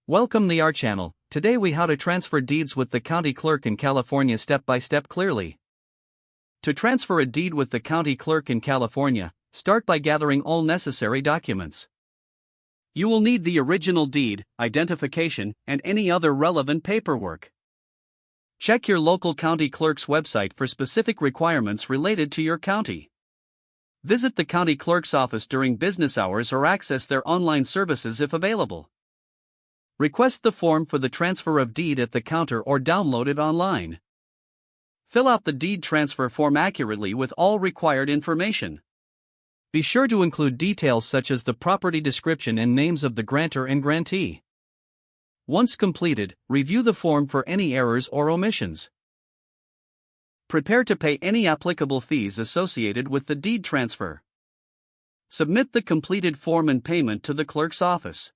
Welcome to our channel. Today we how to transfer deeds with the county clerk in California step by step clearly. To transfer a deed with the county clerk in California, start by gathering all necessary documents. You will need the original deed, identification, and any other relevant paperwork. Check your local county clerk's website for specific requirements related to your county. Visit the county clerk's office during business hours or access their online services if available. Request the form for the transfer of deed at the counter or download it online. Fill out the deed transfer form accurately with all required information. Be sure to include details such as the property description and names of the grantor and grantee. Once completed, review the form for any errors or omissions. Prepare to pay any applicable fees associated with the deed transfer. Submit the completed form and payment to the clerk's office.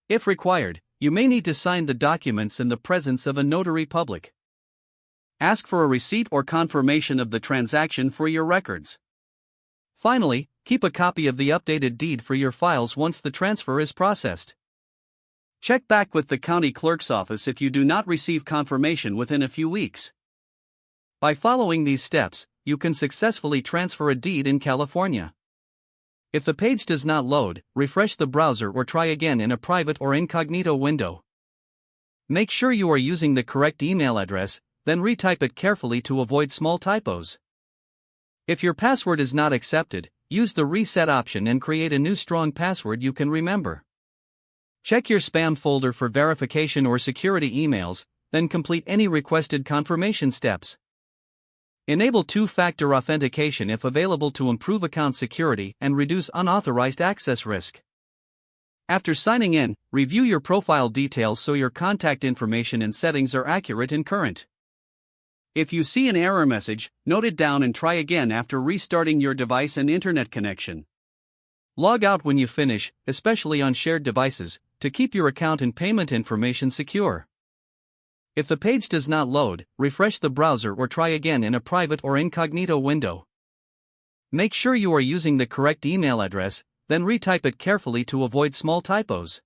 If required, you may need to sign the documents in the presence of a notary public. Ask for a receipt or confirmation of the transaction for your records. Finally, keep a copy of the updated deed for your files once the transfer is processed. Check back with the county clerk's office if you do not receive confirmation within a few weeks. By following these steps, you can successfully transfer a deed in California. If the page does not load, refresh the browser or try again in a private or incognito window. Make sure you are using the correct email address, then retype it carefully to avoid small typos. If your password is not accepted, use the reset option and create a new strong password you can remember. Check your spam folder for verification or security emails, then complete any requested confirmation steps. Enable two-factor authentication if available to improve account security and reduce unauthorized access risk. After signing in, review your profile details so your contact information and settings are accurate and current. If you see an error message, note it down and try again after restarting your device and internet connection. Log out when you finish, especially on shared devices, to keep your account and payment information secure. If the page does not load, refresh the browser or try again in a private or incognito window. Make sure you are using the correct email address, then retype it carefully to avoid small typos.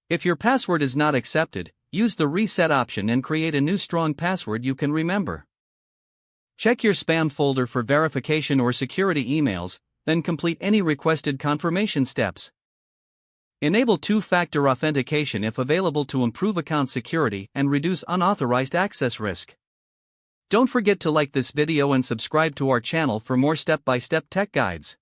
If your password is not accepted, use the reset option and create a new strong password you can remember. Check your spam folder for verification or security emails, then complete any requested confirmation steps. Enable two-factor authentication if available to improve account security and reduce unauthorized access risk. Don't forget to like this video and subscribe to our channel for more step-by-step tech guides.